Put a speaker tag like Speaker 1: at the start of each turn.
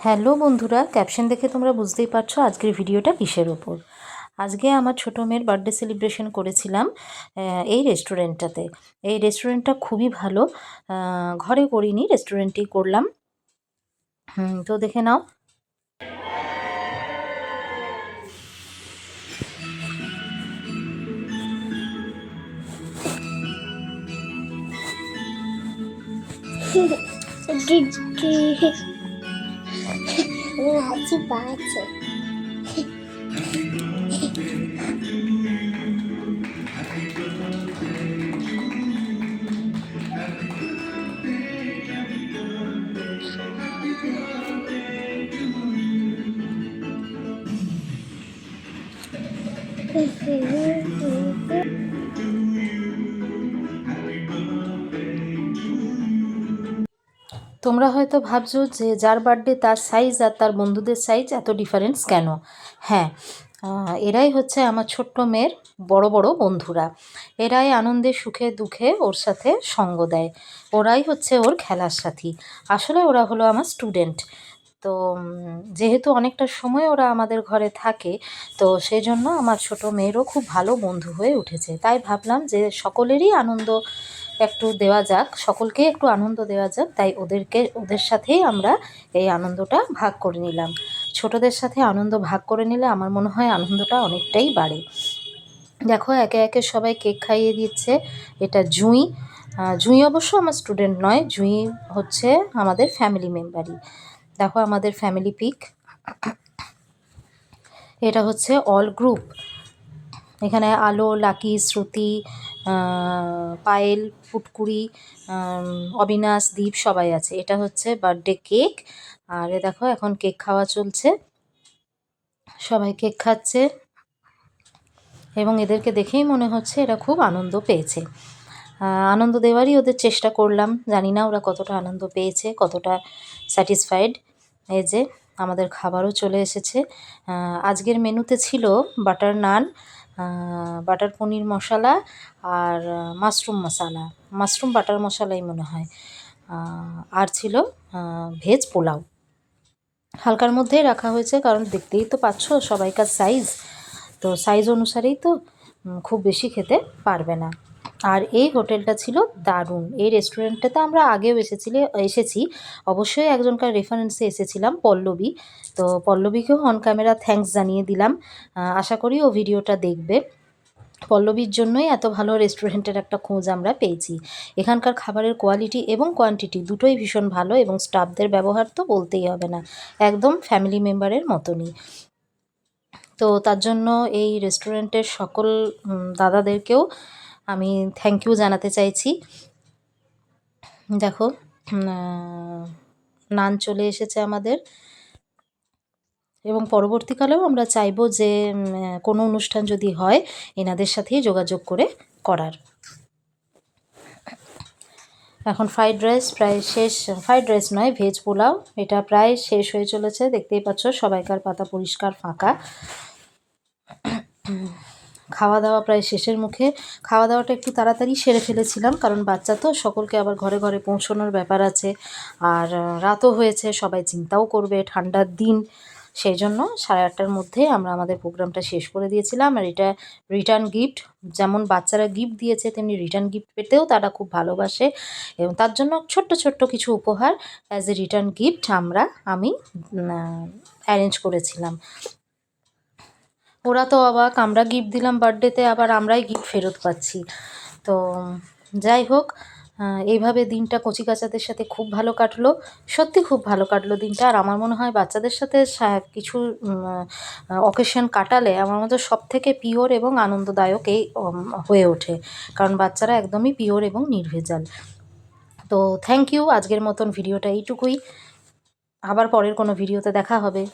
Speaker 1: Hello বন্ধুরা, caption দেখে তোমরা বুঝতেই পারছো আজকের ভিডিওটা কিসের ওপর। আজকে আমার ছোটো মেয়ের বার্থডে সেলিব্রেশন করেছিলাম এই রেস্টুরেন্টটাতে। এই রেস্টুরেন্টটা খুবই ভালো, ঘরে করিনি, রেস্টুরেন্টেই করলাম। তো দেখে নাও। তোমরা হয়তো ভাবছো যে যার বার্থডে তার সাইজ আর তার বন্ধুদের সাইজ এত ডিফারেন্স কেন। হ্যাঁ, এরাই হচ্ছে আমার ছোট্ট মেয়ের বড় বড় বন্ধুরা। এরাই আনন্দে সুখে দুঃখে ওর সাথে সঙ্গ দেয়। ওরাই হচ্ছে ওর খেলার সাথী। আসলে ওরা হলো আমার স্টুডেন্ট। তো যেহেতু অনেকটা সময় ওরা আমাদের ঘরে থাকে, তো সেই জন্য আমার ছোট মেয়েরও খুব ভালো বন্ধু হয়ে উঠেছে। তাই ভাবলাম যে সকলেরই আনন্দ একটু দেওয়া যাক, সকলকেই একটু আনন্দ দেওয়া যাক। তাই ওদের সাথেই আমরা এই আনন্দটা ভাগ করে নিলাম। ছোটদের সাথে আনন্দ ভাগ করে নিলে আমার মনে হয় আনন্দটা অনেকটাই বাড়ে। দেখো, একে একে সবাই কেক খাইয়ে দিচ্ছে। এটা জুঁই। জুঁই অবশ্য আমার স্টুডেন্ট নয়, জুঁই হচ্ছে আমাদের ফ্যামিলি মেম্বারই। দেখো আমাদের ফ্যামিলি পিক। এটা হচ্ছে অল গ্রুপ। এখানে আলো, লাকি, শ্রুতি, পায়েল, ফুটকুড়ি, অবিনাশ, দীপ সবাই আছে। এটা হচ্ছে বার্থডে কেক। আর এ দেখো এখন কেক খাওয়া চলছে, সবাই কেক খাচ্ছে এবং এদেরকে দেখেই মনে হচ্ছে এরা খুব আনন্দ পেয়েছে। আনন্দ দেওয়ারই ওদের চেষ্টা করলাম। জানি না ওরা কতটা আনন্দ পেয়েছে, কতটা স্যাটিসফাইড। এই যে আমাদের খাবারও চলে এসেছে। আজকের মেনুতে ছিল বাটার নান, বাটার পনির মশলা আর মাশরুম মশালা, মাশরুম বাটার মশলাই মনে হয়। আর ছিল ভেজ পোলাও। হালকার মধ্যেই রাখা হয়েছে, কারণ দেখতেই তো পাচ্ছ সবাইকার সাইজ, তো সাইজ অনুসারেই তো খুব বেশি খেতে পারবে না। আর এই হোটেলটা ছিল দারুণ। এই রেস্টুরেন্টটাতে আমরা আগেও এসেছি। অবশ্যই একজনকার রেফারেন্সে এসেছিলাম, পল্লবী। তো পল্লবীকেও অন ক্যামেরা থ্যাঙ্কস জানিয়ে দিলাম। আশা করি ও ভিডিওটা দেখবে। পল্লবীর জন্যই এত ভালো রেস্টুরেন্টের একটা খোঁজ আমরা পেয়েছি। এখানকার খাবারের কোয়ালিটি এবং কোয়ান্টিটি দুটোই ভীষণ ভালো, এবং স্টাফদের ব্যবহার তো বলতেই হবে না, একদম ফ্যামিলি মেম্বারের মতনই। তো তার জন্য এই রেস্টুরেন্টের সকল দাদাদেরকেও আমি থ্যাংক ইউ জানাতে চাইছি। দেখো, নান চলে এসেছে আমাদের, এবং পরবর্তীকালেও আমরা চাইবো যে কোনো অনুষ্ঠান যদি হয় এনাদের সাথেই যোগাযোগ করে করার। এখন ফ্রাইড রাইস প্রায় শেষ, ফ্রাইড রাইস নয়, ভেজ পোলাও, এটা প্রায় শেষ হয়ে চলেছে। দেখতেই পাচ্ছ সবাইকার পাতা পরিষ্কার ফাঁকা। খাওয়া দাওয়া প্রায় শেষের মুখে। খাওয়া দাওয়াটা একটু তাড়াতাড়ি সেরে ফেলেছিলাম, কারণ বাচ্চা তো, সকলকে আবার ঘরে ঘরে পৌঁছানোর ব্যাপার আছে। আর রাতও হয়েছে, সবাই চিন্তাও করবে, ঠান্ডার দিন। সেই জন্য 8:30টার মধ্যে আমরা আমাদের প্রোগ্রামটা শেষ করে দিয়েছিলাম। আর এটা রিটার্ন গিফট, যেমন বাচ্চারা গিফট দিয়েছে তেমনি রিটার্ন গিফট পেতেও তারা খুব ভালোবাসে, এবং তার জন্য ছোট্ট ছোট্ট কিছু উপহার অ্যাজ এ রিটার্ন গিফট আমি অ্যারেঞ্জ করেছিলাম। ওরা তো অবাক, আমরা গিফট দিলাম বার্থডেতে, আবার আমরাই গিফট ফেরত পাচ্ছি। তো যাই হোক, এইভাবে দিনটা কচিকাচাদের সাথে খুব ভালো কাটলো। সত্যি খুব ভালো কাটলো দিনটা। আর আমার মনে হয় বাচ্চাদের সাথে কিছু অকেশন কাটালে আমার মতো সবথেকে পিওর এবং আনন্দদায়ক এই হয়ে ওঠে, কারণ বাচ্চারা একদমই পিওর এবং নির্ভেজাল। তো থ্যাংক ইউ। আজকের মতন ভিডিওটা এইটুকুই। আবার পরের কোনো ভিডিওতে দেখা হবে।